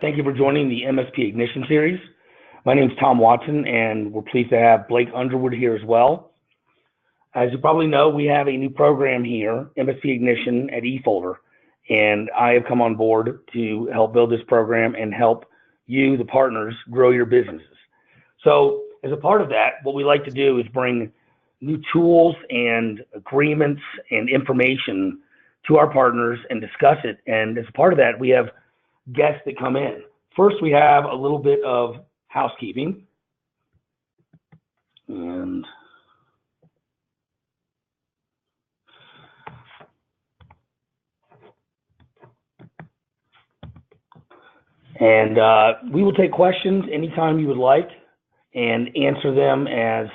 Thank you for joining the MSP Ignition Series. My name is Tom Watson, and we're pleased to have Blake Underwood here as well. As you probably know, we have a new program here, MSP Ignition at eFolder, and I have come on board to help build this program and help you, the partners, grow your businesses. So as a part of that, what we like to do is bring new tools and agreements and information to our partners and discuss it. And as a part of that, we have guests that come in. First, we have a little bit of housekeeping. And we will take questions anytime you would like and answer them as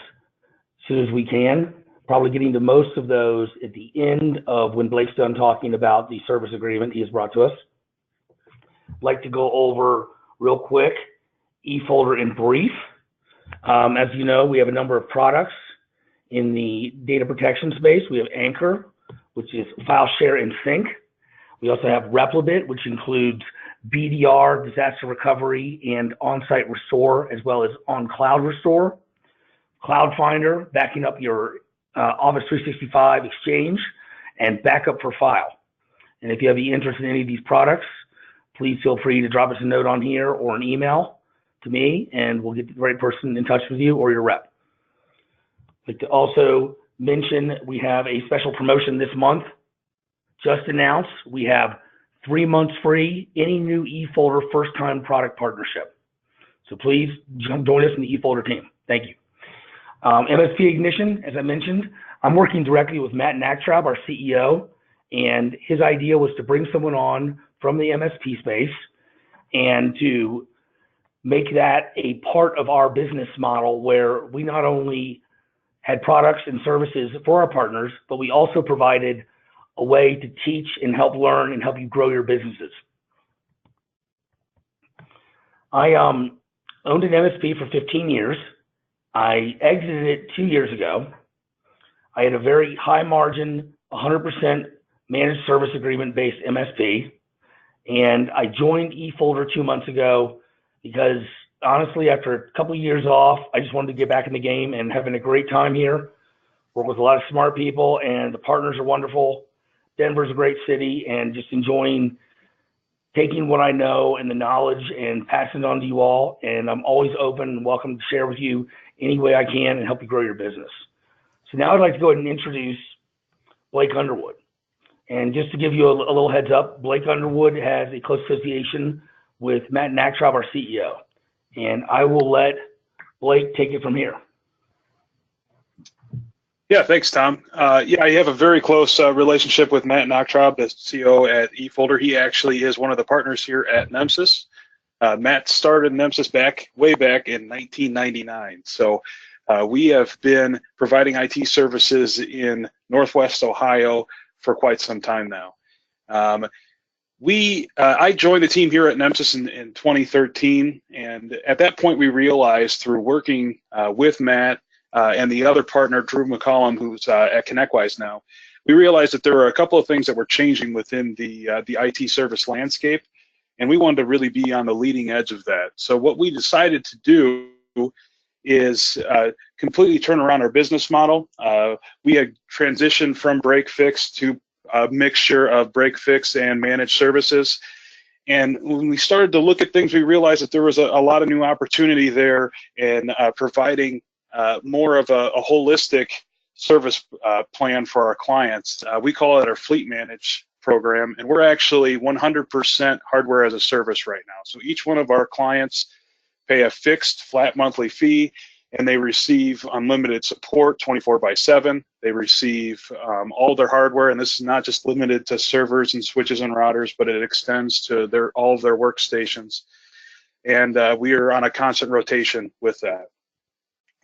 soon as we can, probably getting to most of those at the end of when Blake's done talking about the service agreement he has brought to us. I'd like to go over real quick eFolder in brief. As you know, we have a number of products in the data protection space. We have Anchor, which is file share and sync. We also have Replibit, which includes BDR, disaster recovery, and on-site restore, as well as on-cloud restore. Cloud Finder, backing up your Office 365 Exchange, and backup for file. And if you have any interest in any of these products, please feel free to drop us a note on here or an email to me, and we'll get the right person in touch with you or your rep. I'd like to also mention we have a special promotion this month. Just announced, we have 3 months free, any new eFolder first-time product partnership. So please join us in the eFolder team. Thank you. MSP Ignition, as I mentioned, I'm working directly with Matt Nachtraub, our CEO, and his idea was to bring someone on from the MSP space and to make that a part of our business model where we not only had products and services for our partners, but we also provided a way to teach and help learn and help you grow your businesses. I owned an MSP for 15 years. I exited it 2 years ago. I had a very high margin, 100% managed service agreement based MSP. And I joined eFolder 2 months ago because honestly, after a couple of years off, I just wanted to get back in the game and having a great time here. Work with a lot of smart people and the partners are wonderful. Denver's a great city, and just enjoying taking what I know and the knowledge and passing it on to you all. And I'm always open and welcome to share with you any way I can and help you grow your business. So now I'd like to go ahead and introduce Blake Underwood. And just to give you a little heads up, Blake Underwood has a close association with Matt Nachtraub, our CEO. And I will let Blake take it from here. Yeah, thanks, Tom. Yeah, I have a very close relationship with Matt Nachtraub, the CEO at eFolder. He actually is one of the partners here at Nemsys. Matt started Nemsys way back in 1999. So we have been providing IT services in Northwest Ohio for quite some time now. I joined the team here at Nemsys in 2013, and at that point we realized through working with Matt and the other partner, Drew McCollum, who's at ConnectWise now, we realized that there were a couple of things that were changing within the IT service landscape, and we wanted to really be on the leading edge of that. So what we decided to do is completely turn around our business model. We had transitioned from break-fix to a mixture of break-fix and managed services. And when we started to look at things, we realized that there was a lot of new opportunity there in providing more of a holistic service plan for our clients. We call it our Fleet Manage program, and we're actually 100% hardware as a service right now. So each one of our clients pay a fixed flat monthly fee, and they receive unlimited support 24/7. They receive all their hardware, and this is not just limited to servers and switches and routers, but it extends to all of their workstations. And we are on a constant rotation with that.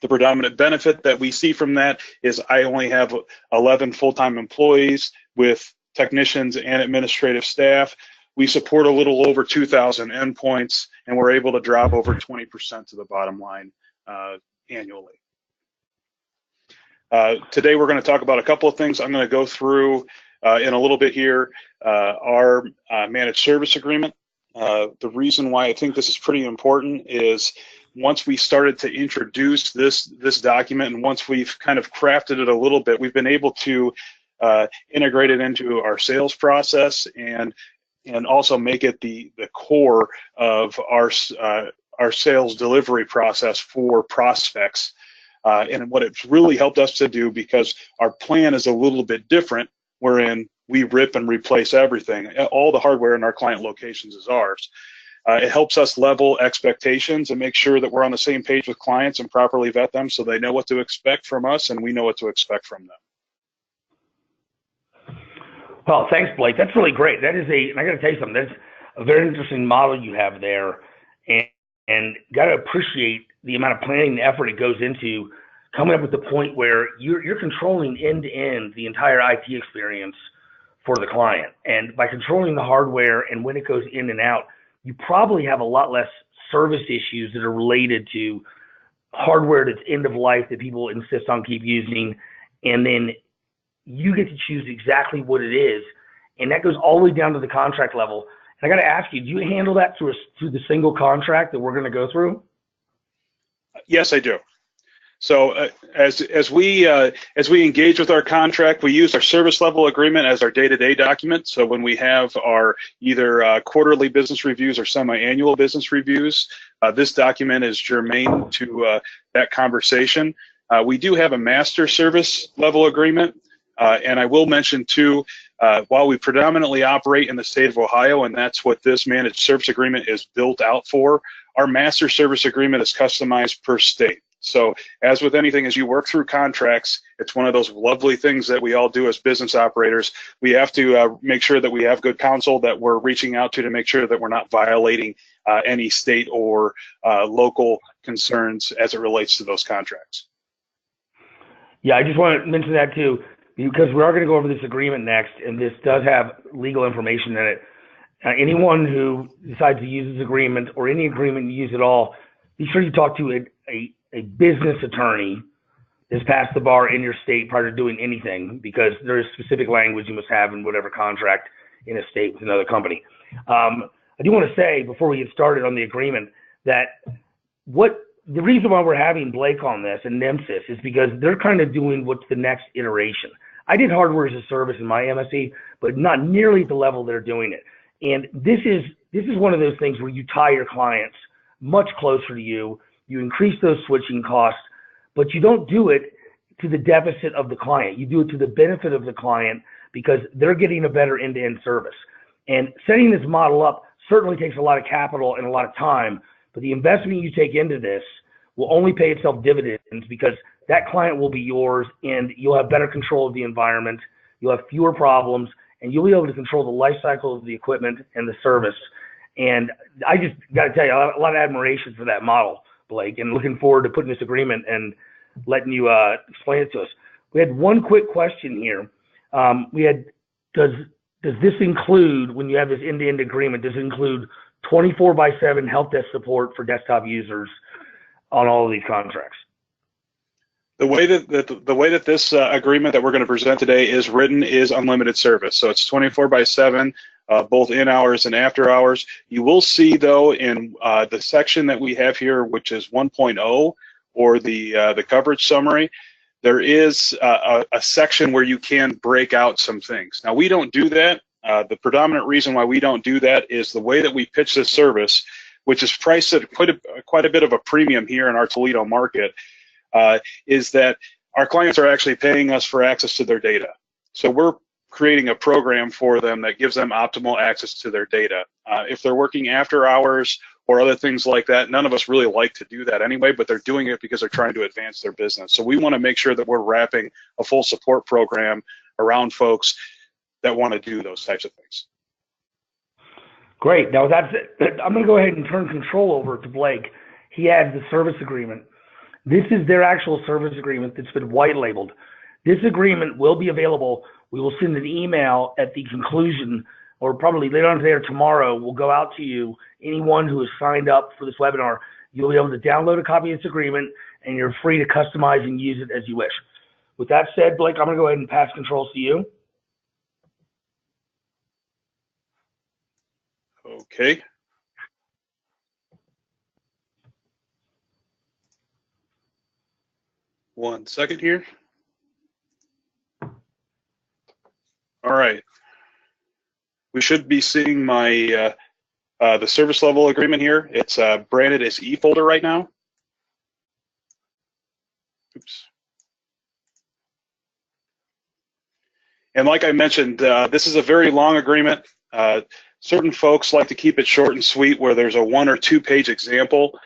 The predominant benefit that we see from that is I only have 11 full-time employees with technicians and administrative staff. We support a little over 2,000 endpoints, and we're able to drop over 20% to the bottom line annually. Today we're going to talk about a couple of things. I'm going to go through in a little bit here our managed service agreement. The reason why I think this is pretty important is once we started to introduce this document, and once we've kind of crafted it a little bit, we've been able to integrate it into our sales process and also make it the core of our sales delivery process for prospects. And what it's really helped us to do, because our plan is a little bit different, wherein we rip and replace everything. All the hardware in our client locations is ours. It helps us level expectations and make sure that we're on the same page with clients and properly vet them so they know what to expect from us and we know what to expect from them. Well, thanks, Blake. That's really great. That is and I got to tell you something, that's a very interesting model you have there, and got to appreciate the amount of planning and effort it goes into coming up with the point where you're controlling end-to-end the entire IT experience for the client. And by controlling the hardware and when it goes in and out, you probably have a lot less service issues that are related to hardware that's end of life that people insist on keep using. And then you get to choose exactly what it is. And that goes all the way down to the contract level. And I got to ask you, do you handle that through the single contract that we're going to go through? Yes, I do. So as we engage with our contract, we use our service level agreement as our day-to-day document. So when we have our either quarterly business reviews or semi-annual business reviews, this document is germane to that conversation. We do have a master service level agreement, and I will mention too, while we predominantly operate in the state of Ohio, and that's what this managed service agreement is built out for, our master service agreement is customized per state. So as with anything, as you work through contracts, it's one of those lovely things that we all do as business operators. We have to make sure that we have good counsel that we're reaching out to make sure that we're not violating any state or local concerns as it relates to those contracts. Yeah, I just want to mention that too, because we are going to go over this agreement next, and this does have legal information in it. Anyone who decides to use this agreement or any agreement you use at all, be sure you talk to a business attorney that's passed the bar in your state prior to doing anything, because there is specific language you must have in whatever contract in a state with another company. I do want to say before we get started on the agreement that the reason why we're having Blake on this and Nemesis is because they're kind of doing what's the next iteration. I did hardware as a service in my MSP, but not nearly at the level they're doing it. And this is one of those things where you tie your clients much closer to you. You increase those switching costs, but you don't do it to the deficit of the client. You do it to the benefit of the client because they're getting a better end-to-end service. And setting this model up certainly takes a lot of capital and a lot of time, but the investment you take into this will only pay itself dividends because that client will be yours and you'll have better control of the environment, you'll have fewer problems, and you'll be able to control the life cycle of the equipment and the service. And I just got to tell you, a lot of admiration for that model, Blake, and looking forward to putting this agreement and letting you explain it to us. We had one quick question here. Does this include, when you have this end-to-end agreement, does it include 24/7 help desk support for desktop users on all of these contracts? The way that this agreement that we're going to present today is written is unlimited service. So it's 24/7, both in hours and after hours. You will see though in the section that we have here, which is 1.0 or the coverage summary, there is a section where you can break out some things. Now we don't do that. The predominant reason why we don't do that is the way that we pitch this service, which is priced at quite a bit of a premium here in our Toledo market. Is that our clients are actually paying us for access to their data. So we're creating a program for them that gives them optimal access to their data. If they're working after hours or other things like that, none of us really like to do that anyway, but they're doing it because they're trying to advance their business. So we want to make sure that we're wrapping a full support program around folks that want to do those types of things. Great. Now that's it. I'm going to go ahead and turn control over to Blake. He has the service agreement. This is their actual service agreement that's been white labeled. This agreement will be available. We will send an email at the conclusion, or probably later on today or tomorrow. We'll go out to you. Anyone who has signed up for this webinar, you'll be able to download a copy of this agreement, and you're free to customize and use it as you wish. With that said, Blake, I'm going to go ahead and pass controls to you. Okay. 1 second here. All right. We should be seeing my the service level agreement here. It's branded as E folder right now. Oops. And like I mentioned, this is a very long agreement. Certain folks like to keep it short and sweet, where there's a 1 or 2 page example,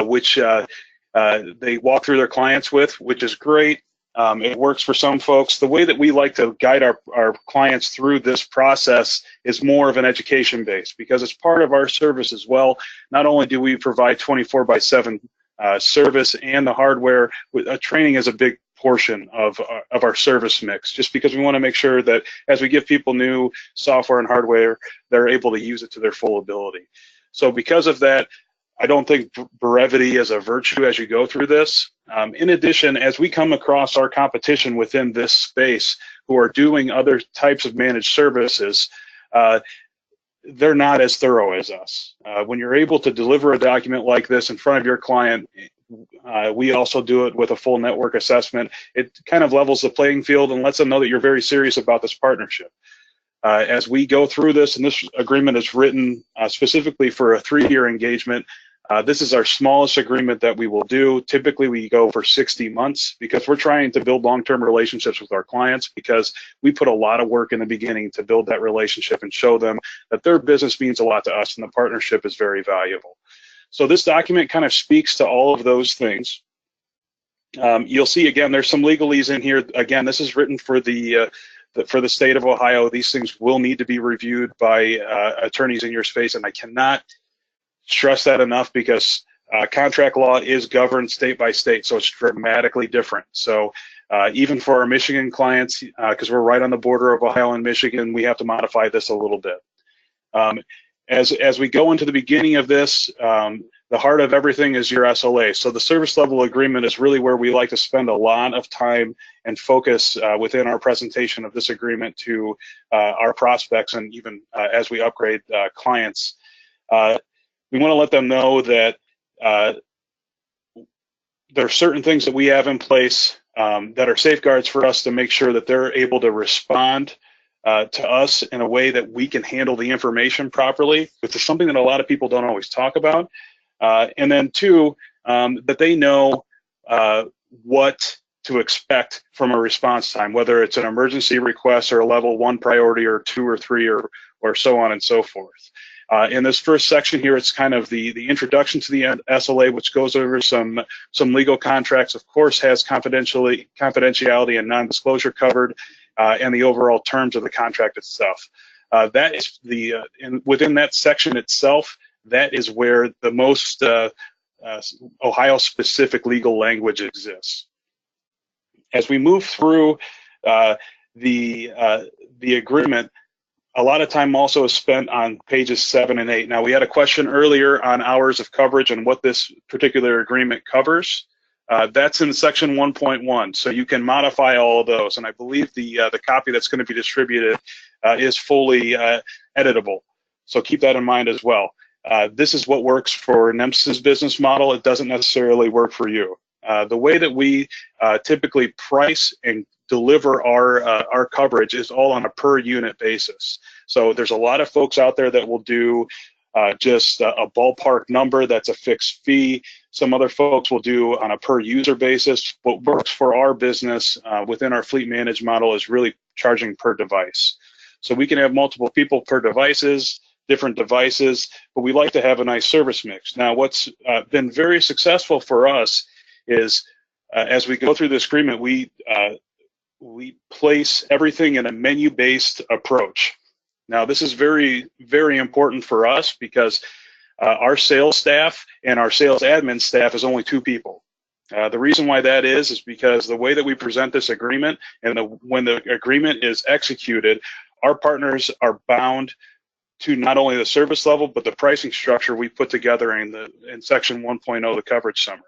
which they walk through their clients with, which is great. It works for some folks. The way that we like to guide our clients through this process is more of an education base, because it's part of our service as well. Not only do we provide 24/7 service and the hardware, training is a big portion of our service mix, just because we want to make sure that as we give people new software and hardware, they're able to use it to their full ability. So because of that, I don't think brevity is a virtue as you go through this. In addition, as we come across our competition within this space who are doing other types of managed services, they're not as thorough as us. When you're able to deliver a document like this in front of your client, we also do it with a full network assessment. It kind of levels the playing field and lets them know that you're very serious about this partnership. As we go through this, and this agreement is written specifically for a 3-year engagement, this is our smallest agreement that we will do. Typically, we go for 60 months because we're trying to build long-term relationships with our clients, because we put a lot of work in the beginning to build that relationship and show them that their business means a lot to us and the partnership is very valuable. So this document kind of speaks to all of those things. You'll see, again, there's some legalese in here. Again, this is written for the state of Ohio. These things will need to be reviewed by attorneys in your space, and I cannot stress that enough, because contract law is governed state by state, so it's dramatically different. So even for our Michigan clients, because we're right on the border of Ohio and Michigan, we have to modify this a little bit. As we go into the beginning of this, the heart of everything is your SLA. So the service level agreement is really where we like to spend a lot of time and focus within our presentation of this agreement to our prospects, and even as we upgrade clients. We want to let them know that there are certain things that we have in place that are safeguards for us to make sure that they're able to respond to us in a way that we can handle the information properly, which is something that a lot of people don't always talk about. And then 2, that they know what to expect from a response time, whether it's an emergency request or a level 1 priority or 2 or 3 or so on and so forth. In this first section here, it's kind of the introduction to the SLA, which goes over some legal contracts, of course, has confidentiality and non-disclosure covered, and the overall terms of the contract itself. That is within that section itself, that is where the most Ohio-specific legal language exists. As we move through the agreement, a lot of time also is spent on pages 7 and 8. Now, we had a question earlier on hours of coverage and what this particular agreement covers. That's in section 1.1, so you can modify all of those. And I believe the copy that's going to be distributed is fully editable. So keep that in mind as well. This is what works for NEMS's business model. It doesn't necessarily work for you. The way that we typically price and deliver our coverage is all on a per unit basis. So there's a lot of folks out there that will do just a ballpark number that's a fixed fee. Some other folks will do on a per user basis. What works for our business within our fleet managed model is really charging per device. So we can have multiple people per different devices, but we like to have a nice service mix. Now, what's been very successful for us is as we go through this agreement, we place everything in a menu-based approach. Now, this is very, very important for us because our sales staff and our sales admin staff is only 2 people. The reason why that is because the way that we present this agreement and when the agreement is executed, our partners are bound to not only the service level, but the pricing structure we put together in section 1.0, the coverage summary.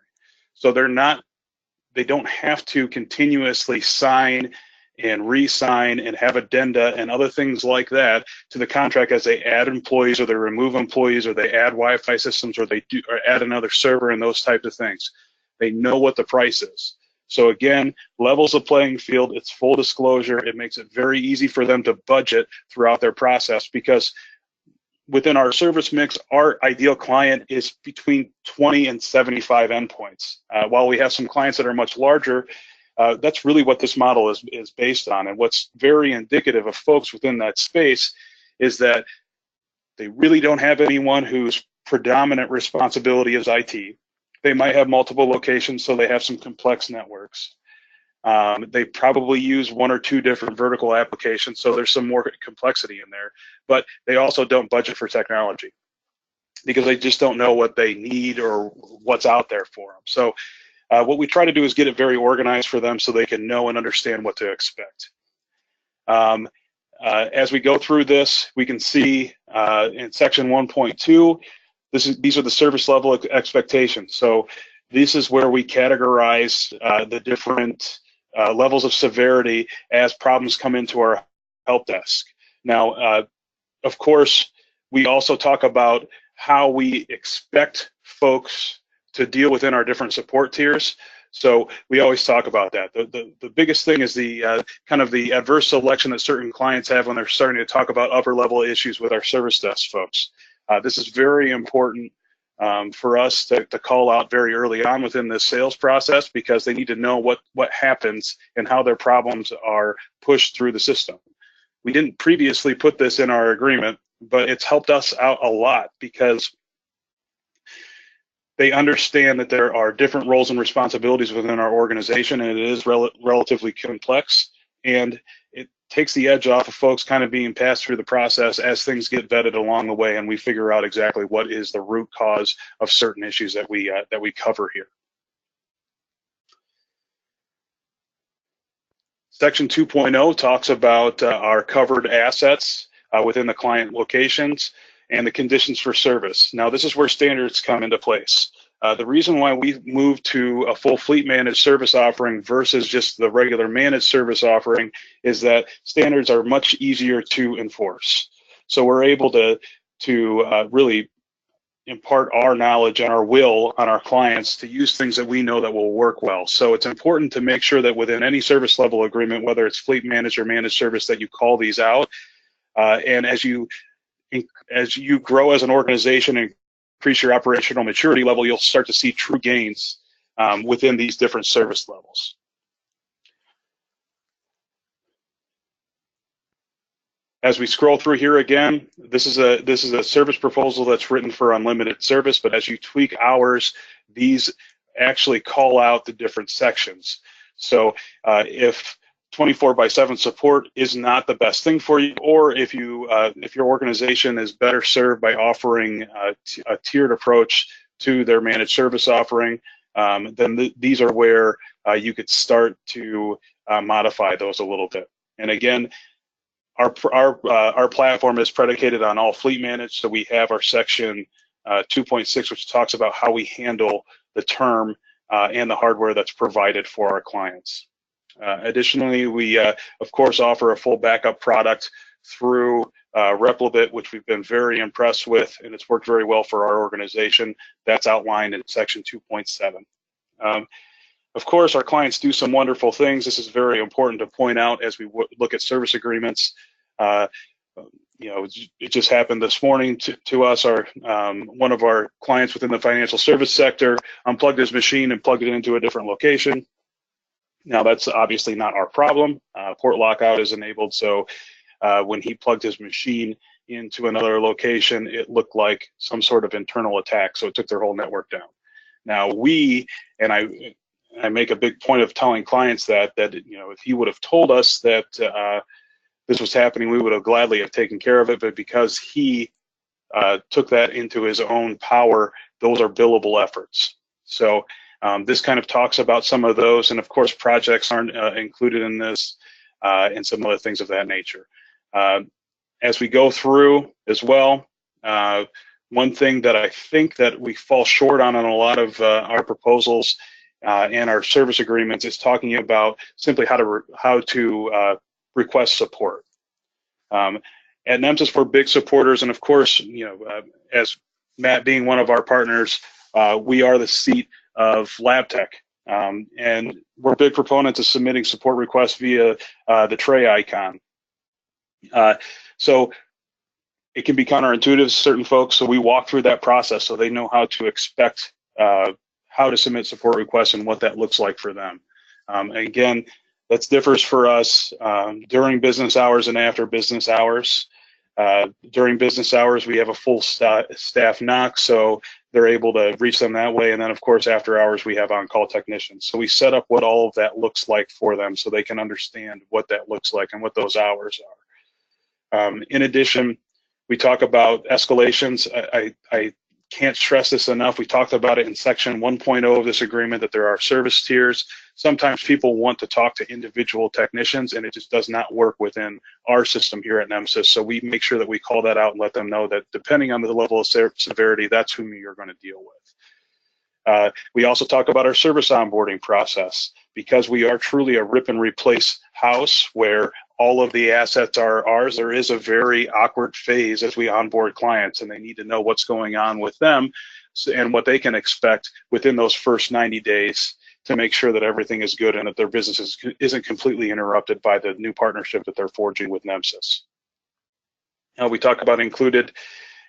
So they don't have to continuously sign and re-sign and have addenda and other things like that to the contract as they add employees or they remove employees or they add Wi-Fi systems or they add another server and those types of things. They know what the price is. So again, levels the playing field, it's full disclosure, it makes it very easy for them to budget throughout their process, because within our service mix, our ideal client is between 20 and 75 endpoints. While we have some clients that are much larger, that's really what this model is based on. And what's very indicative of folks within that space is that they really don't have anyone whose predominant responsibility is IT. They might have multiple locations, so they have some complex networks. They probably use one or two different vertical applications, so there's some more complexity in there. But they also don't budget for technology because they just don't know what they need or what's out there for them. So what we try to do is get it very organized for them so they can know and understand what to expect. As we go through this, we can see in section 1.2, these are the service level expectations. So this is where we categorize the different levels of severity as problems come into our help desk. Now, of course, we also talk about how we expect folks to deal within our different support tiers. So we always talk about that. The biggest thing is the kind of the adverse selection that certain clients have when they're starting to talk about upper level issues with our service desk folks. This is very important for us to call out very early on within this sales process, because they need to know what happens and how their problems are pushed through the system. We didn't previously put this in our agreement, but it's helped us out a lot because they understand that there are different roles and responsibilities within our organization, and it is relatively complex, and it takes the edge off of folks kind of being passed through the process as things get vetted along the way, and we figure out exactly what is the root cause of certain issues that we cover here. Section 2.0 talks about our covered assets within the client locations and the conditions for service. Now, this is where standards come into place. The reason why we moved to a full fleet managed service offering versus just the regular managed service offering is that standards are much easier to enforce. So we're able to really impart our knowledge and our will on our clients to use things that we know that will work well. So it's important to make sure that within any service level agreement, whether it's fleet managed or managed service, that you call these out. And as you grow as an organization and increase your operational maturity level, you'll start to see true gains within these different service levels. As we scroll through here again, this is a service proposal that's written for unlimited service, but as you tweak hours, these actually call out the different sections. So if 24/7 support is not the best thing for you, or if your organization is better served by offering a tiered approach to their managed service offering, then these are where you could start to modify those a little bit. And again, our platform is predicated on all fleet managed, so we have our section 2.6, which talks about how we handle the term and the hardware that's provided for our clients. Additionally, we of course offer a full backup product through Replibit, which we've been very impressed with, and it's worked very well for our organization. That's outlined in section 2.7. Of course, our clients do some wonderful things. This is very important to point out as we look at service agreements. It just happened this morning to us. One of our clients within the financial service sector unplugged his machine and plugged it into a different location. Now, that's obviously not our problem. Port lockout is enabled, so when he plugged his machine into another location, it looked like some sort of internal attack, so it took their whole network down. Now, I make a big point of telling clients that if he would have told us that this was happening, we would have gladly have taken care of it, but because he took that into his own power, those are billable efforts. So this kind of talks about some of those, and of course projects aren't included in this, and some other things of that nature. As we go through as well, one thing that I think that we fall short on a lot of our proposals and our service agreements is talking about simply how to request support. At NEMSIS, we're big supporters, and of course, as Matt being one of our partners, we are the seat of lab tech And we're big proponents of submitting support requests via the tray icon. So it can be counterintuitive to certain folks, so we walk through that process so they know how to expect how to submit support requests and what that looks like for them. Again, that differs for us during business hours and after business hours. During business hours, we have a full staff NOC, so they're able to reach them that way. And then, of course, after hours, we have on-call technicians. So we set up what all of that looks like for them so they can understand what that looks like and what those hours are. In addition, we talk about escalations. I can't stress this enough. We talked about it in section 1.0 of this agreement that there are service tiers. Sometimes people want to talk to individual technicians, and it just does not work within our system here at NEMSIS. So we make sure that we call that out and let them know that depending on the level of severity, that's whom you're going to deal with. We also talk about our service onboarding process. Because we are truly a rip and replace house where all of the assets are ours, there is a very awkward phase as we onboard clients, and they need to know what's going on with them and what they can expect within those first 90 days to make sure that everything is good and that their business isn't completely interrupted by the new partnership that they're forging with NEMSIS. Now we talk about included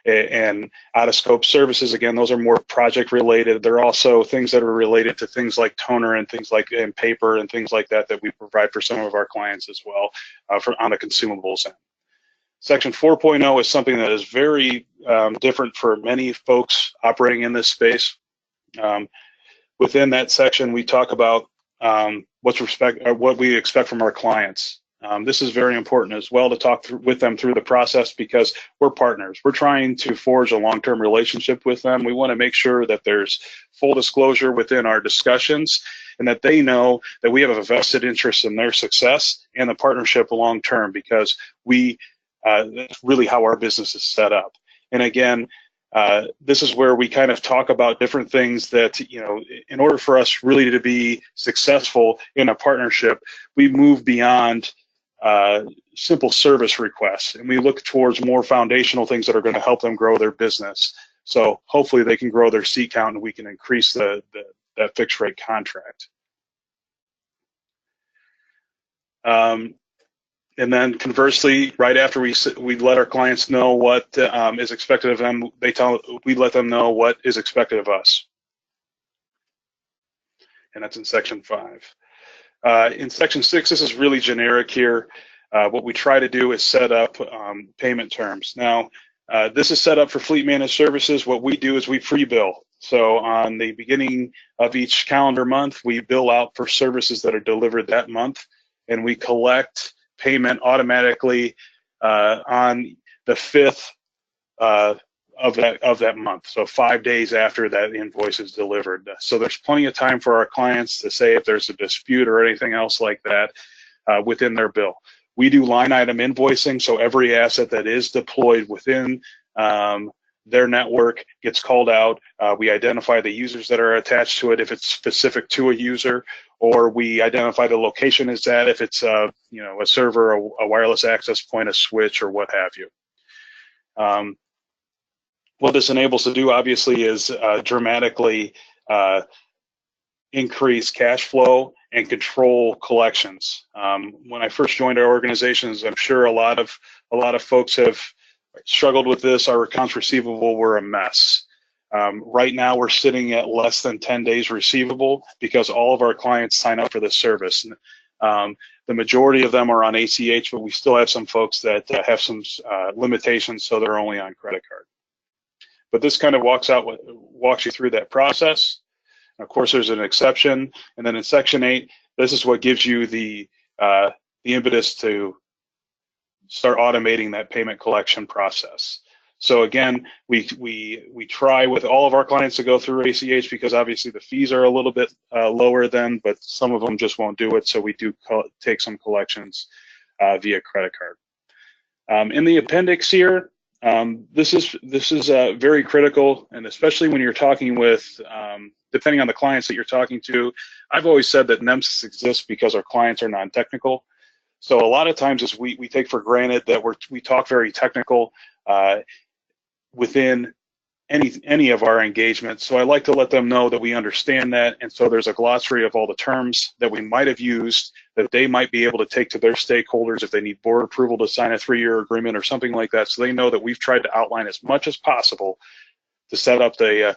and out-of-scope services. Again, those are more project-related. They're also things that are related to things like toner and things like and paper and things like that that we provide for some of our clients as well on the consumables end. Section 4.0 is something that is very different for many folks operating in this space. Within that section, we talk about what we expect from our clients. This is very important as well to talk with them through the process because we're partners. We're trying to forge a long-term relationship with them. We want to make sure that there's full disclosure within our discussions and that they know that we have a vested interest in their success and the partnership long-term because that's really how our business is set up. And again, this is where we kind of talk about different things that, in order for us really to be successful in a partnership, we move beyond simple service requests and we look towards more foundational things that are going to help them grow their business. So hopefully they can grow their seat count and we can increase that fixed rate contract. And then conversely, right after we let our clients know what is expected of them, we let them know what is expected of us. And that's in section 5. In section 6, this is really generic here. What we try to do is set up payment terms. Now, this is set up for fleet managed services. What we do is we pre-bill. So on the beginning of each calendar month, we bill out for services that are delivered that month, and we collect payment automatically on the 5th of that month, so 5 days after that invoice is delivered. So there's plenty of time for our clients to say if there's a dispute or anything else like that within their bill. We do line item invoicing, so every asset that is deployed within their network gets called out. We identify the users that are attached to it if it's specific to a user, or we identify the location it's at if it's a server, a wireless access point, a switch, or what have you. What this enables to do, obviously, is dramatically increase cash flow and control collections. When I first joined our organizations, I'm sure a lot of folks have struggled with this. Our accounts receivable were a mess. Right now, we're sitting at less than 10 days receivable because all of our clients sign up for this service. The majority of them are on ACH, but we still have some folks that have some limitations, so they're only on credit card. But this kind of walks you through that process. Of course, there's an exception, and then in Section 8, this is what gives you the impetus to start automating that payment collection process. So again, we try with all of our clients to go through ACH because obviously the fees are a little bit lower then, but some of them just won't do it. So we do take some collections via credit card. In the appendix here, this is very critical, and especially when you're talking with, depending on the clients that you're talking to, I've always said that NEMSIS exists because our clients are non-technical. So a lot of times we take for granted that we talk very technical within any of our engagements. So I like to let them know that we understand that, and so there's a glossary of all the terms that we might have used that they might be able to take to their stakeholders if they need board approval to sign a 3-year agreement or something like that, so they know that we've tried to outline as much as possible to set up the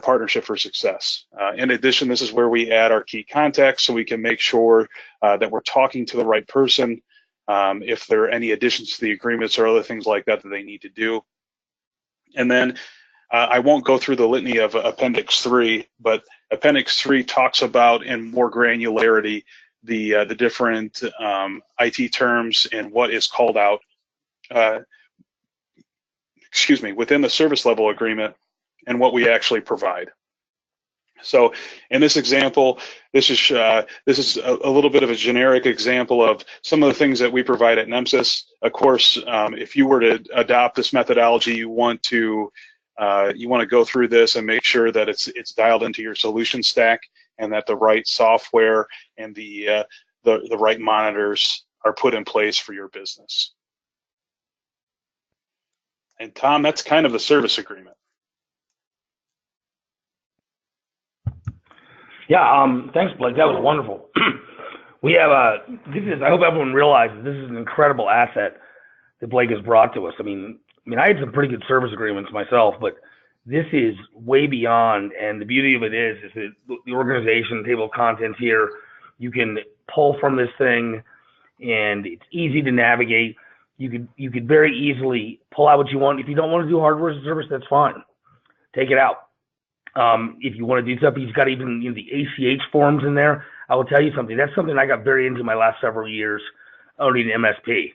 partnership for success. In addition, this is where we add our key contacts so we can make sure that we're talking to the right person if there are any additions to the agreements or other things like that that they need to do. And then I won't go through the litany of Appendix 3, but Appendix 3 talks about in more granularity the different IT terms and what is called out, within the service level agreement and what we actually provide. So in this example, this is a little bit of a generic example of some of the things that we provide at NEMSIS. Of course, if you were to adopt this methodology, you want to go through this and make sure that it's dialed into your solution stack and that the right software and the right monitors are put in place for your business. And Tom, that's kind of the service agreement. Yeah, thanks, Blake. That was wonderful. We have I hope everyone realizes this is an incredible asset that Blake has brought to us. I mean, I had some pretty good service agreements myself, but this is way beyond. And the beauty of it is that the organization table of contents here, you can pull from this thing, and it's easy to navigate. You could very easily pull out what you want. If you don't want to do hardware as a service, that's fine. Take it out. If you want to do stuff, he's got even the ACH forms in there. I will tell you something. That's something I got very into my last several years owning an MSP.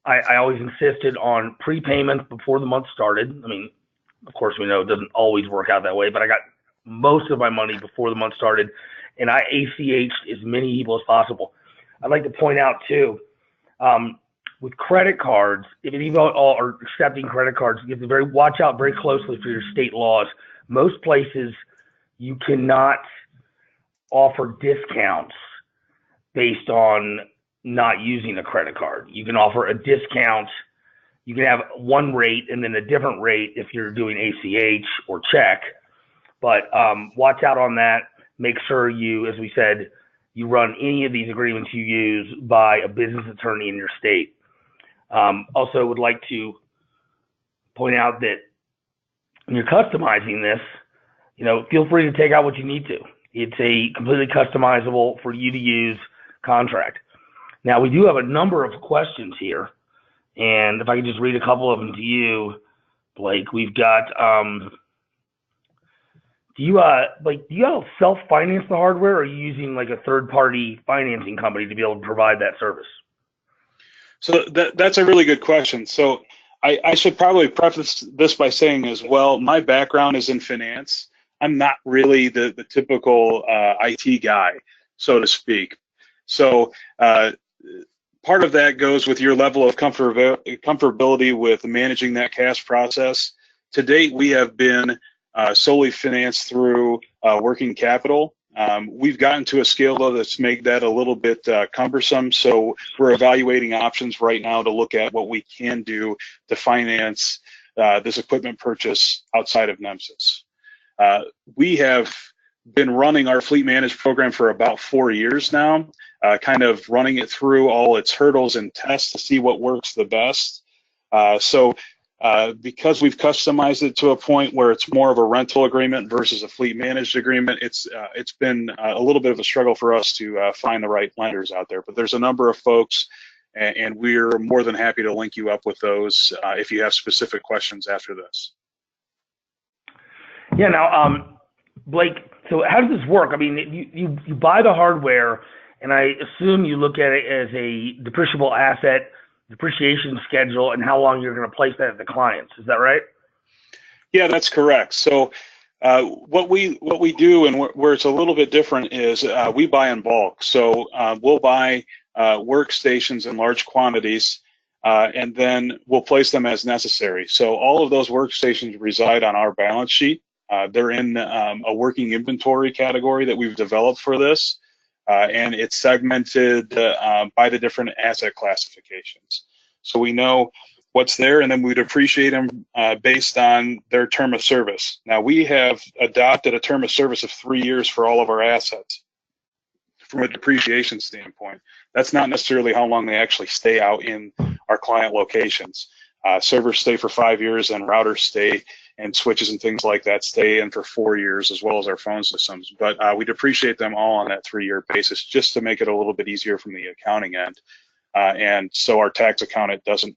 I always insisted on prepayment before the month started. I mean, of course, we know it doesn't always work out that way, but I got most of my money before the month started, and I ACH'd as many people as possible. I'd like to point out, too, with credit cards, if any of you all are accepting credit cards, you have to watch out very closely for your state laws. Most places, you cannot offer discounts based on not using a credit card. You can offer a discount. You can have one rate and then a different rate if you're doing ACH or check. But watch out on that. Make sure you, as we said, you run any of these agreements you use by a business attorney in your state. Also would like to point out that when you're customizing this, feel free to take out what you need to. It's a completely customizable for you to use contract. Now, we do have a number of questions here, and if I could just read a couple of them to you, Blake, we've got, do you self-finance the hardware, or are you using like a third-party financing company to be able to provide that service? So that's a really good question. So I should probably preface this by saying as well, my background is in finance. I'm not really the typical IT guy, so to speak. So part of that goes with your level of comfortability with managing that cash process. To date, we have been solely financed through working capital. We've gotten to a scale, though, that's made that a little bit cumbersome. So we're evaluating options right now to look at what we can do to finance this equipment purchase outside of NEMSIS. We have been running our fleet managed program for about 4 years now, kind of running it through all its hurdles and tests to see what works the best. Because we've customized it to a point where it's more of a rental agreement versus a fleet managed agreement, it's been a little bit of a struggle for us to find the right lenders out there. But there's a number of folks, and we're more than happy to link you up with those if you have specific questions after this. Yeah. Now, Blake, so how does this work? I mean, you buy the hardware, and I assume you look at it as a depreciable asset, depreciation schedule, and how long you're going to place that at the clients. Is that right? Yeah, that's correct. So what we do, and where it's a little bit different, is we buy in bulk. So we'll buy workstations in large quantities, and then we'll place them as necessary. So all of those workstations reside on our balance sheet. They're in a working inventory category that we've developed for this. And it's segmented by the different asset classifications. So we know what's there, and then we'd appreciate them based on their term of service. Now, we have adopted a term of service of 3 years for all of our assets from a depreciation standpoint. That's not necessarily how long they actually stay out in our client locations. Servers stay for 5 years, and routers stay, and switches and things like that stay in for 4 years, as well as our phone systems. But we depreciate them all on that 3-year basis just to make it a little bit easier from the accounting end. And so our tax accountant doesn't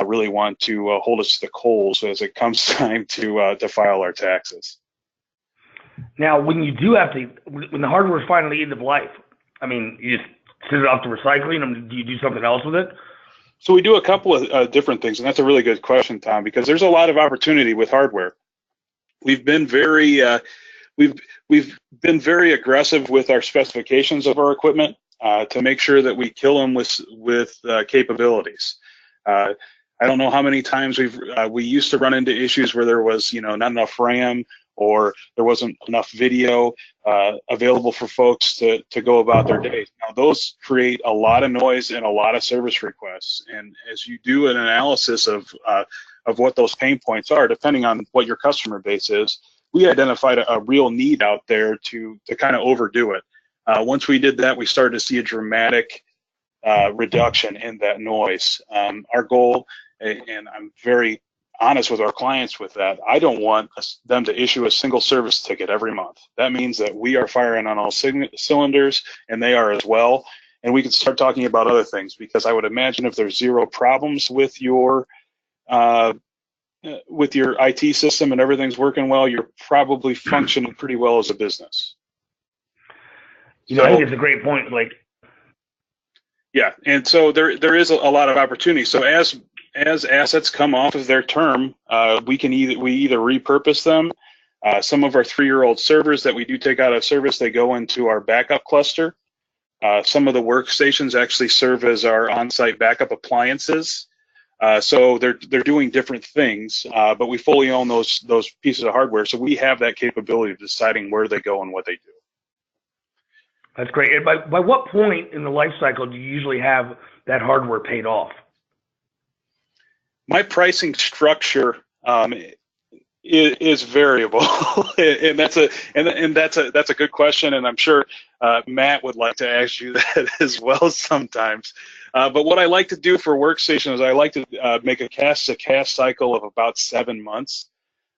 really want to hold us to the coals as it comes time to file our taxes. Now, when you do have to, when the hardware is finally end of life, I mean, you just send it off to recycling, and do you do something else with it? So we do a couple of different things, and that's a really good question, Tom, because there's a lot of opportunity with hardware. We've been very we've been very aggressive with our specifications of our equipment to make sure that we kill them with capabilities. I don't know how many times we used to run into issues where there was not enough RAM, or there wasn't enough video available for folks to go about their day. Now, those create a lot of noise and a lot of service requests. And as you do an analysis of what those pain points are, depending on what your customer base is, we identified a real need out there to kind of overdo it. Once we did that, we started to see a dramatic reduction in that noise. Our goal, and I'm very honest with our clients with that, I don't want them to issue a single service ticket every month. That means that we are firing on all cylinders, and they are as well. And we can start talking about other things, because I would imagine if there's zero problems with your IT system and everything's working well, you're probably functioning pretty well as a business. I think it's a great point. Yeah, and so there is a lot of opportunity. So as assets come off of their term, we either repurpose them. Some of our 3-year-old servers that we do take out of service, they go into our backup cluster. Some of the workstations actually serve as our on-site backup appliances. So they're doing different things, but we fully own those pieces of hardware, so we have that capability of deciding where they go and what they do. That's great. And by what point in the life cycle do you usually have that hardware paid off? My pricing structure is variable, and that's a good question, and I'm sure Matt would like to ask you that as well sometimes. But what I like to do for workstation is I like to make a cash-to-cash cycle of about 7 months.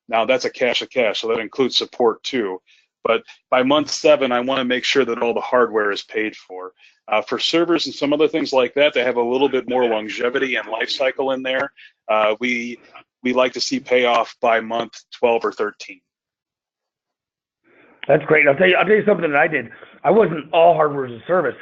Now that's a cash-to-cash, so that includes support too. But by month 7, I want to make sure that all the hardware is paid for. For servers and some other things like that, they have a little bit more longevity and life cycle in there. We like to see payoff by month 12 or 13. That's great. I'll tell you something that I did. I wasn't all hardware as a service,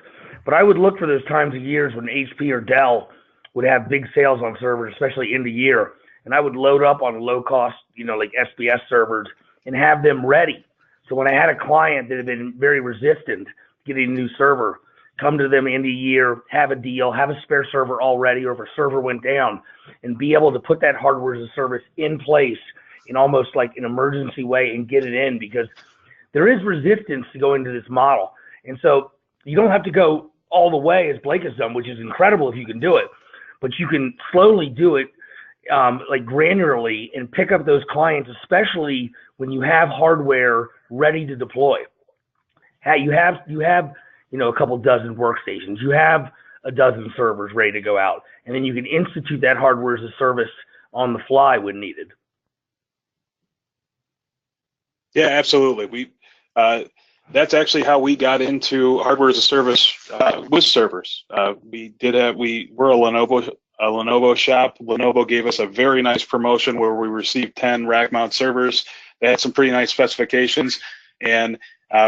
but I would look for those times of years when HP or Dell would have big sales on servers, especially in the year, and I would load up on low cost, like SBS servers, and have them ready. So when I had a client that had been very resistant to getting a new server, come to them in the year, have a deal, have a spare server already, or if a server went down, and be able to put that hardware as a service in place in almost like an emergency way and get it in, because there is resistance to go into this model. And so you don't have to go all the way as Blake has done, which is incredible if you can do it, but you can slowly do it like granularly and pick up those clients, especially when you have hardware ready to deploy. You have a couple dozen workstations, you have a dozen servers ready to go out, and then you can institute that hardware as a service on the fly when needed. Yeah, absolutely. That's actually how we got into hardware as a service with servers. We're a Lenovo shop. Lenovo gave us a very nice promotion where we received 10 rack mount servers. They had some pretty nice specifications, and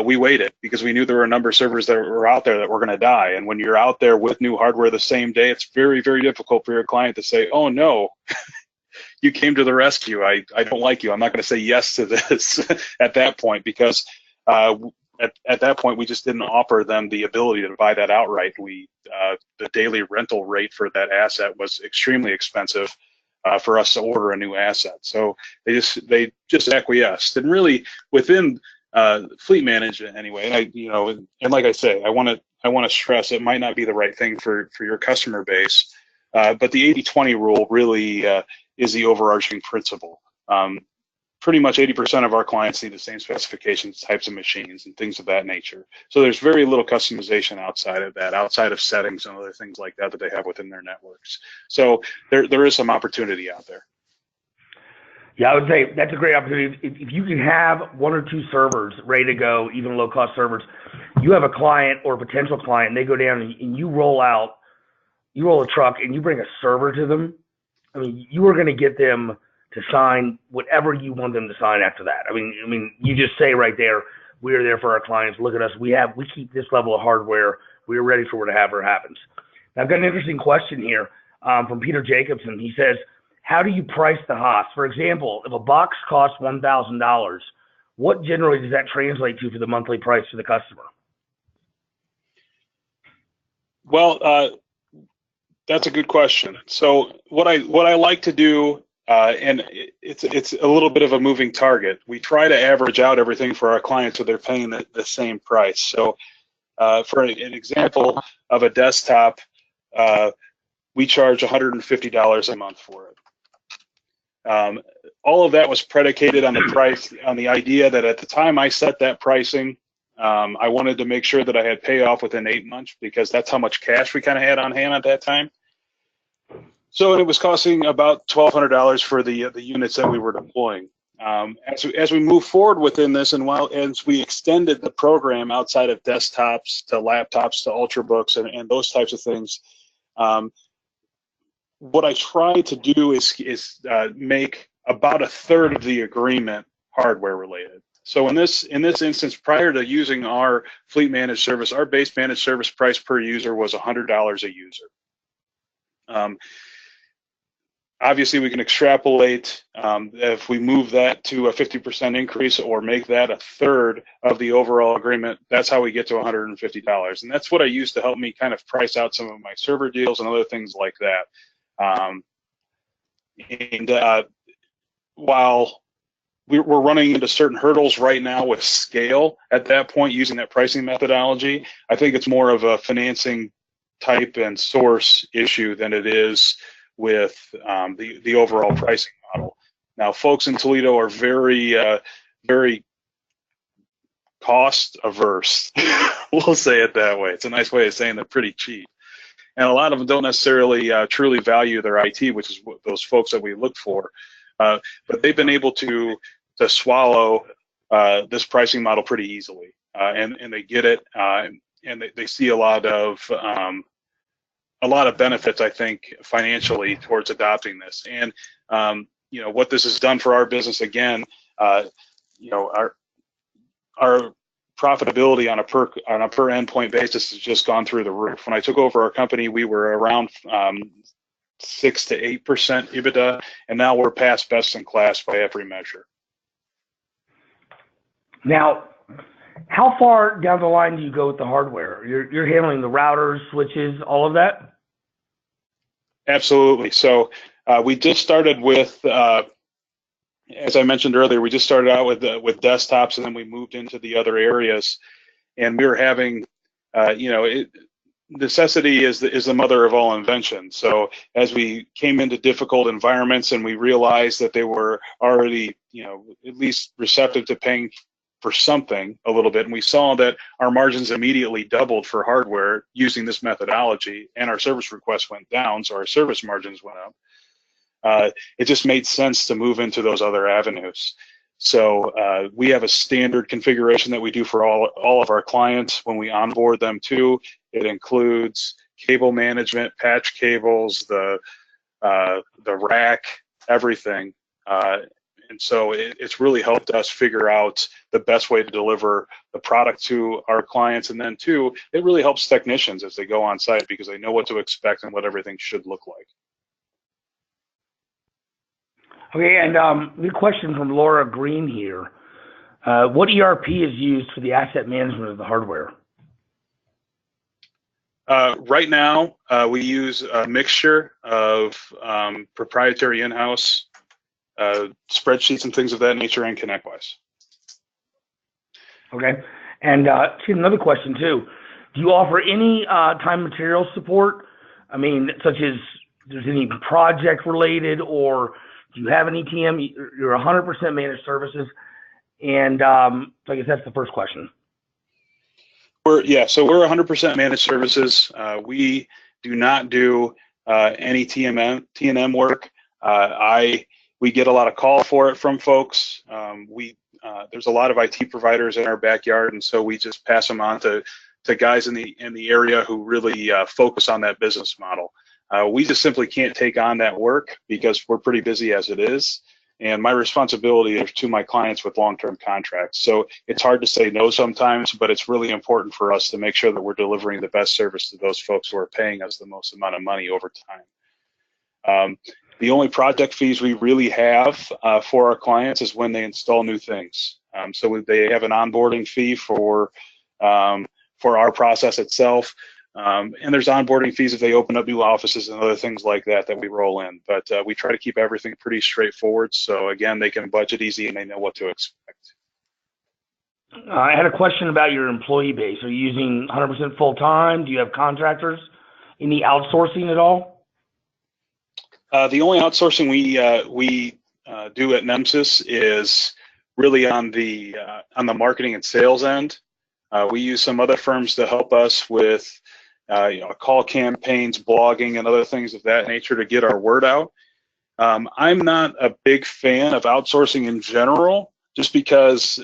we waited because we knew there were a number of servers that were out there that were going to die. And when you're out there with new hardware the same day, it's very, very difficult for your client to say, oh no, you came to the rescue. I don't like you. I'm not going to say yes to this at that point, because at that point we just didn't offer them the ability to buy that outright. The daily rental rate for that asset was extremely expensive for us to order a new asset. So they just acquiesced, and really within fleet management anyway. And like I say, I want to stress it might not be the right thing for your customer base, But the 80-20 rule really is the overarching principle. Pretty much 80% of our clients need the same specifications, types of machines, and things of that nature. So there's very little customization outside of that, outside of settings and other things like that that they have within their networks. So there is some opportunity out there. Yeah, I would say that's a great opportunity. If you can have one or two servers ready to go, even low-cost servers, you have a client or a potential client, and they go down and you roll a truck and you bring a server to them. I mean, you are going to get them to sign whatever you want them to sign after that. I mean, you just say right there, we are there for our clients. Look at us. We keep this level of hardware. We are ready for whatever happens. Now, I've got an interesting question here from Peter Jacobson. He says, how do you price the HOS? For example, if a box costs $1,000, what generally does that translate to for the monthly price to the customer? Well, that's a good question. So what I like to do, and it's a little bit of a moving target. We try to average out everything for our clients so they're paying the same price. So for an example of a desktop, we charge $150 a month for it. All of that was predicated on the idea that at the time I set that pricing, I wanted to make sure that I had payoff within 8 months because that's how much cash we kind of had on hand at that time. So it was costing about $1,200 for the units that we were deploying. As we move forward within this, and as we extended the program outside of desktops to laptops to ultrabooks and those types of things, what I try to do is make about a third of the agreement hardware related. So in this instance, prior to using our fleet managed service, our base managed service price per user was $100 a user. Obviously, we can extrapolate if we move that to a 50% increase or make that a third of the overall agreement. That's how we get to $150, and that's what I use to help me kind of price out some of my server deals and other things like that. While we're running into certain hurdles right now with scale at that point using that pricing methodology, I think it's more of a financing type and source issue than it is with the overall pricing model. Now, folks in Toledo are very cost averse. We'll say it that way. It's a nice way of saying they're pretty cheap. And a lot of them don't necessarily truly value their IT, which is what those folks that we look for. But they've been able to swallow this pricing model pretty easily, and they get it, and they see a lot of benefits, I think, financially towards adopting this. And what this has done for our business, again, our profitability on a per endpoint basis has just gone through the roof. When I took over our company, we were around 6 to 8% EBITDA, and now we're past best in class by every measure. Now, how far down the line do you go with the hardware? You're handling the routers, switches, all of that? Absolutely. So we just started with, as I mentioned earlier, we just started out with desktops, and then we moved into the other areas. And we were having, necessity is the mother of all invention. So as we came into difficult environments and we realized that they were already, at least receptive to paying for something a little bit, and we saw that our margins immediately doubled for hardware using this methodology, and our service requests went down, so our service margins went up. It just made sense to move into those other avenues. So we have a standard configuration that we do for all of our clients when we onboard them too. It includes cable management, patch cables, the rack, everything. And so it's really helped us figure out the best way to deliver the product to our clients. And then two, it really helps technicians as they go on site because they know what to expect and what everything should look like. Okay, and the question from Laura Green here. What ERP is used for the asset management of the hardware? Right now, we use a mixture of proprietary in-house spreadsheets and things of that nature, and ConnectWise. Okay, and another question too. Do you offer any time material support? I mean, such as there's any project related, or do you have an ETM? You're 100% managed services. And so I guess that's the first question. So we're 100% managed services. We do not do any T&M work. We get a lot of call for it from folks. There's a lot of IT providers in our backyard, and so we just pass them on to guys in the area who really focus on that business model. We just simply can't take on that work because we're pretty busy as it is. And my responsibility is to my clients with long-term contracts. So it's hard to say no sometimes, but it's really important for us to make sure that we're delivering the best service to those folks who are paying us the most amount of money over time. The only project fees we really have for our clients is when they install new things. So they have an onboarding fee for our process itself. And there's onboarding fees if they open up new offices and other things like that we roll in. But we try to keep everything pretty straightforward. So again, they can budget easy and they know what to expect. I had a question about your employee base. Are you using 100% full-time? Do you have contractors? Any outsourcing at all? The only outsourcing we do at Nemesis is really on the marketing and sales end. We use some other firms to help us with call campaigns, blogging, and other things of that nature to get our word out. I'm not a big fan of outsourcing in general, just because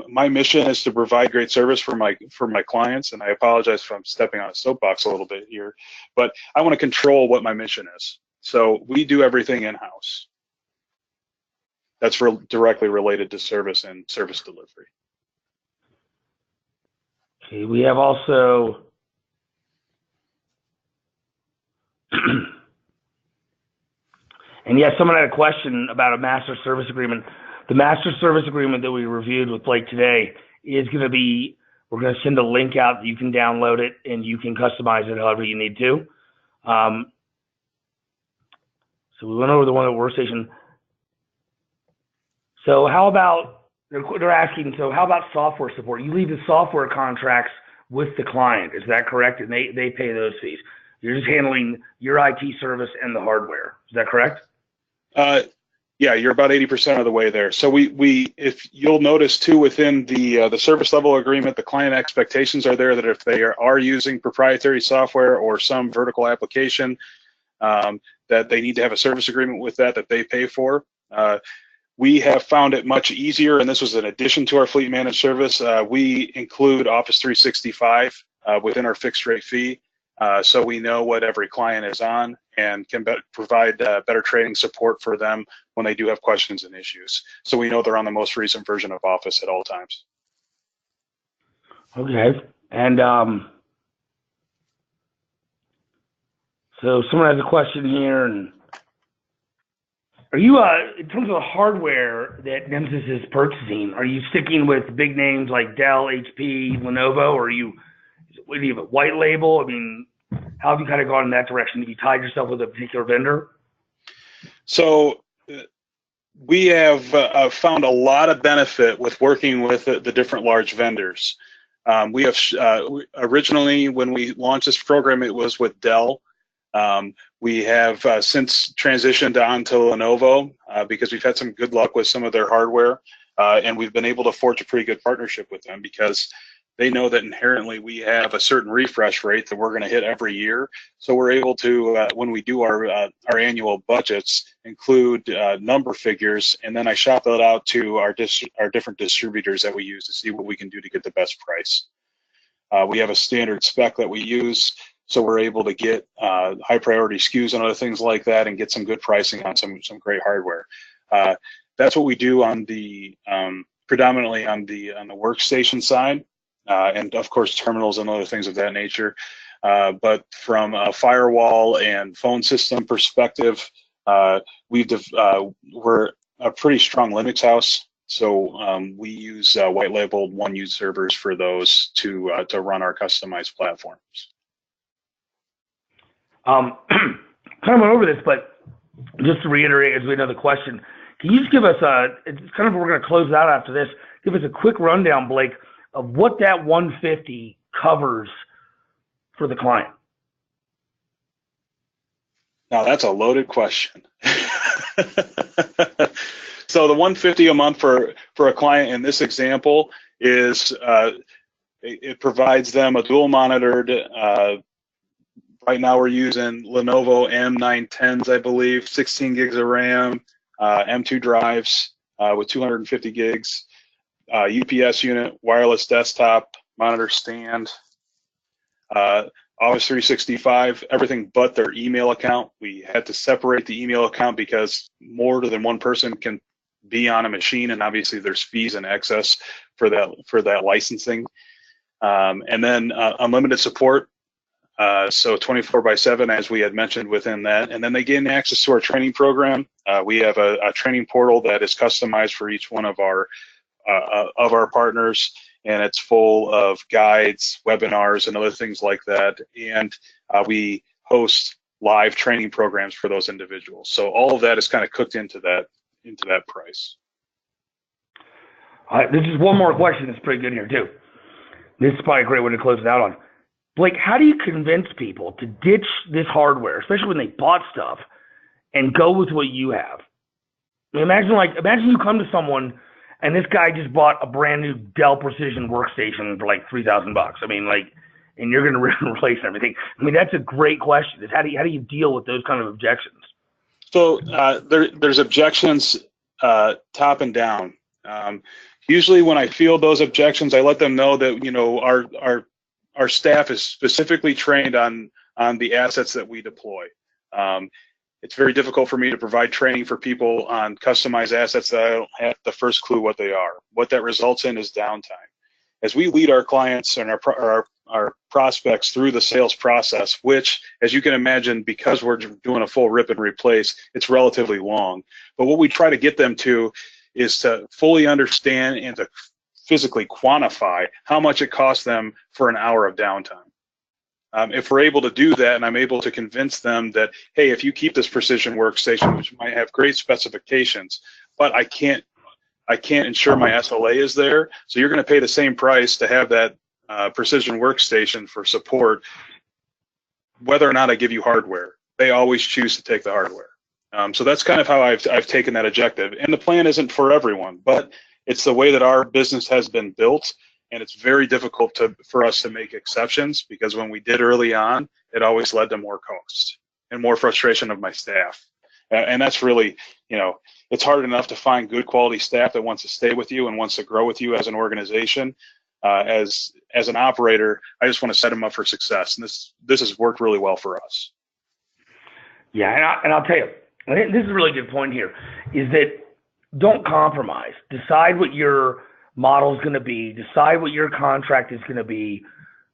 my mission is to provide great service for my clients, and I apologize if I'm stepping on a soapbox a little bit here, but I want to control what my mission is. So we do everything in-house. That's directly related to service and service delivery. Okay, we have also and yes, someone had a question about a master service agreement. The master service agreement that we reviewed with Blake today is going to be, we're going to send a link out that you can download it and you can customize it however you need to. So we went over the one at Workstation. So how about, they're asking, so how about software support? You leave the software contracts with the client, is that correct? And they pay those fees. You're just handling your IT service and the hardware. Is that correct? Yeah, you're about 80% of the way there. So if you'll notice too, within the service level agreement, the client expectations are there that if they are using proprietary software or some vertical application, that they need to have a service agreement with that they pay for. We have found it much easier, and this was an addition to our fleet managed service. We include Office 365 within our fixed rate fee, so we know what every client is on and can provide better training support for them when they do have questions and issues. So we know they're on the most recent version of Office at all times. Okay, and so someone has a question here, and are you, in terms of the hardware that Nemesis is purchasing, are you sticking with big names like Dell, HP, Lenovo, or do you have a white label? I mean, how have you kind of gone in that direction? Have you tied yourself with a particular vendor? So we have found a lot of benefit with working with the different large vendors. We have originally, when we launched this program, it was with Dell. We have since transitioned on to Lenovo because we've had some good luck with some of their hardware, and we've been able to forge a pretty good partnership with them because they know that inherently we have a certain refresh rate that we're going to hit every year. So we're able to, when we do our annual budgets, include number figures, and then I shop that out to our different distributors that we use to see what we can do to get the best price. We have a standard spec that we use, so we're able to get high priority SKUs and other things like that and get some good pricing on some great hardware. That's what we do on the predominantly on the workstation side, and of course terminals and other things of that nature. But from a firewall and phone system perspective, we're a pretty strong Linux house. So we use white labeled one-use servers for those to run our customized platforms. Kind of went over this, but just to reiterate, as we know the question, can you just give us it's kind of, we're going to close out after this, give us a quick rundown, Blake, of what that 150 covers for the client? Now that's a loaded question. So the $150 a month for a client in this example is it provides them a dual monitored. Right now we're using Lenovo M910s, I believe, 16 gigs of RAM, M2 drives with 250 gigs, UPS unit, wireless desktop, monitor stand, Office 365, everything but their email account. We had to separate the email account because more than one person can be on a machine, and obviously there's fees in excess for that licensing. And then unlimited support, so 24/7, as we had mentioned within that. And then they gain access to our training program. We have a training portal that is customized for each one of our partners, and it's full of guides, webinars, and other things like that. And we host live training programs for those individuals. So all of that is kind of cooked into that price. This is one more question that's pretty good here too. This is probably a great one to close it out on. Blake, how do you convince people to ditch this hardware, especially when they bought stuff, and go with what you have? I mean, imagine you come to someone and this guy just bought a brand new Dell Precision workstation for like $3,000. I mean, and you're going to replace everything. I mean, that's a great question. Is how do you deal with those kind of objections? So there's objections top and down. Usually when I field those objections, I let them know that our staff is specifically trained on the assets that we deploy. It's very difficult for me to provide training for people on customized assets that I don't have the first clue what they are. What that results in is downtime. As we lead our clients and our prospects through the sales process, which, as you can imagine, because we're doing a full rip and replace, it's relatively long. But what we try to get them to is to fully understand and to physically quantify how much it costs them for an hour of downtime. If we're able to do that, and I'm able to convince them that, hey, if you keep this precision workstation, which might have great specifications, but I can't ensure my SLA is there, so you're going to pay the same price to have that precision workstation for support, whether or not I give you hardware. They always choose to take the hardware. So that's kind of how I've taken that objective. And the plan isn't for everyone, but it's the way that our business has been built, and it's very difficult for us to make exceptions, because when we did early on, it always led to more costs and more frustration of my staff. And that's really, it's hard enough to find good quality staff that wants to stay with you and wants to grow with you as an organization. As an operator, I just want to set them up for success, and this has worked really well for us. Yeah, and I'll tell you, I think this is a really good point here, is that don't compromise. Decide what your model is going to be. Decide what your contract is going to be,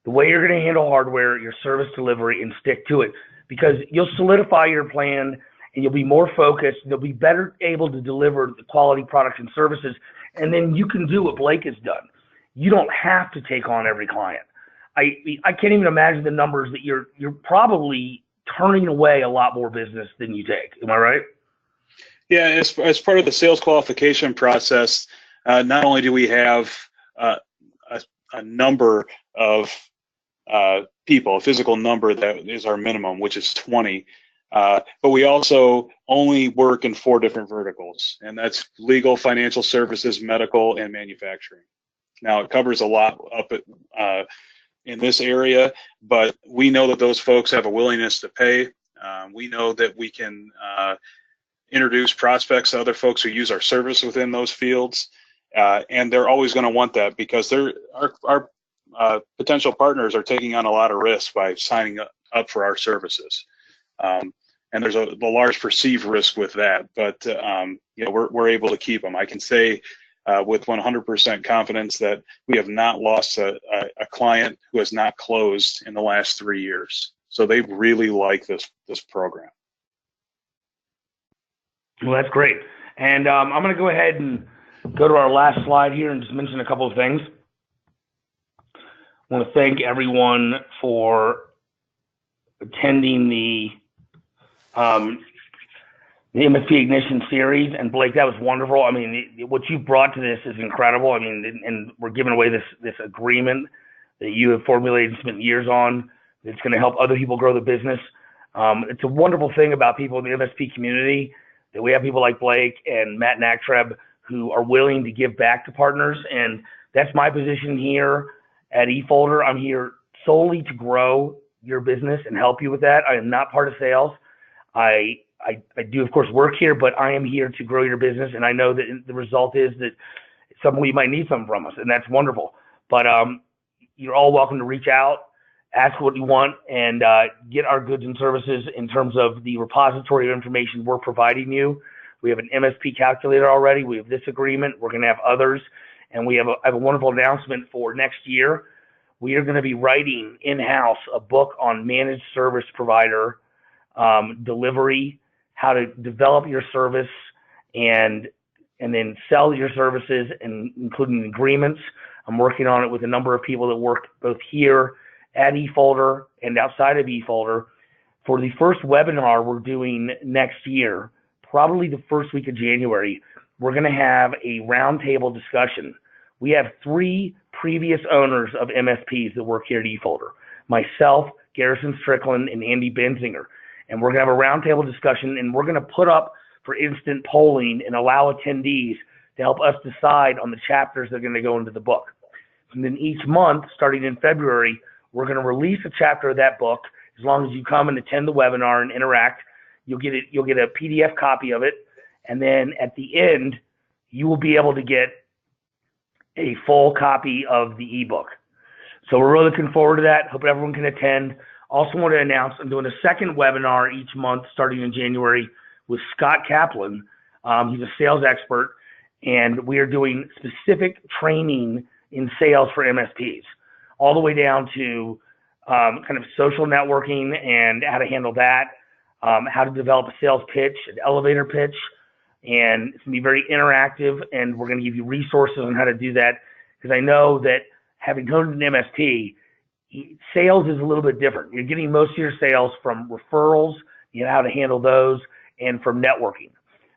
the way you're going to handle hardware, your service delivery, and stick to it, because you'll solidify your plan and you'll be more focused. You'll be better able to deliver the quality products and services, and then you can do what Blake has done. You don't have to take on every client. I can't even imagine the numbers that you're probably turning away a lot more business than you take. Am I right? Yeah, as part of the sales qualification process, not only do we have a number of people, a physical number that is our minimum, which is 20, but we also only work in 4 different verticals, and that's legal, financial services, medical, and manufacturing. Now, it covers a lot up in this area, but we know that those folks have a willingness to pay. We know that we can introduce prospects to other folks who use our service within those fields, and they're always going to want that, because our potential partners are taking on a lot of risk by signing up for our services. And there's a large perceived risk with that, but we're able to keep them. I can say with 100% confidence that we have not lost a client who has not closed in the last 3 years. So they really like this program. Well, that's great. And I'm going to go ahead and go to our last slide here and just mention a couple of things. I want to thank everyone for attending the MSP Ignition series. And Blake, that was wonderful. I mean, what you brought to this is incredible. I mean, and we're giving away this agreement that you have formulated and spent years on. It's going to help other people grow the business. It's a wonderful thing about people in the MSP community that we have people like Blake and Matt Nacktreb who are willing to give back to partners. And that's my position here at eFolder. I'm here solely to grow your business and help you with that. I am not part of sales. I do, of course, work here, but I am here to grow your business. And I know that the result is that you might need something from us, and that's wonderful. But you're all welcome to reach out, ask what you want, and get our goods and services in terms of the repository of information we're providing you. We have an MSP calculator already. We have this agreement. We're going to have others. And I have a wonderful announcement for next year. We are going to be writing in-house a book on managed service provider delivery, how to develop your service and then sell your services, and including agreements. I'm working on it with a number of people that work both here at eFolder and outside of eFolder. For the first webinar we're doing next year, probably the first week of January, we're going to have a roundtable discussion. We have 3 previous owners of MSPs that work here at eFolder, myself, Garrison Strickland, and Andy Benzinger. And we're going to have a roundtable discussion, and we're going to put up for instant polling and allow attendees to help us decide on the chapters that are going to go into the book. And then each month, starting in February, we're going to release a chapter of that book. As long as you come and attend the webinar and interact, you'll get a PDF copy of it. And then at the end, you will be able to get a full copy of the ebook. So we're really looking forward to that. Hope everyone can attend. Also want to announce I'm doing a second webinar each month starting in January with Scott Kaplan. He's a sales expert, and we are doing specific training in sales for MSPs, all the way down to kind of social networking and how to handle that, how to develop a sales pitch, an elevator pitch, and it's going to be very interactive, and we're going to give you resources on how to do that, because I know that having gone to an MSP, sales is a little bit different. You're getting most of your sales from referrals, you know how to handle those, and from networking.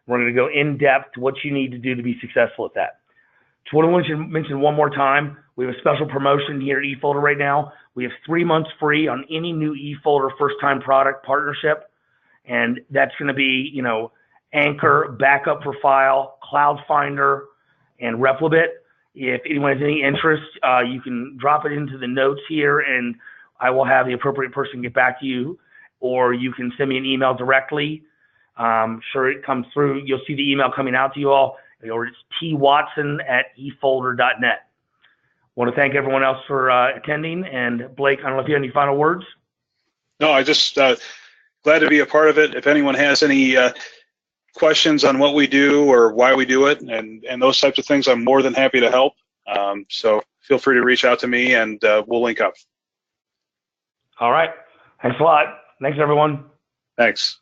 We're going to go in depth to what you need to do to be successful at that. So what I want to mention one more time, we have a special promotion here at eFolder right now. We have 3 months free on any new eFolder first-time product partnership, and that's going to be, Anchor, Backup for File, Cloud Finder, and Replibit. If anyone has any interest, you can drop it into the notes here, and I will have the appropriate person get back to you, or you can send me an email directly. Sure, it comes through. You'll see the email coming out to you all, or it's twatson@efolder.net. Want to thank everyone else for attending, and Blake, I don't know if you have any final words. No, I just glad to be a part of it. If anyone has any questions on what we do or why we do it and those types of things, I'm more than happy to help. So feel free to reach out to me, and we'll link up. All right. Thanks a lot. Thanks, everyone. Thanks.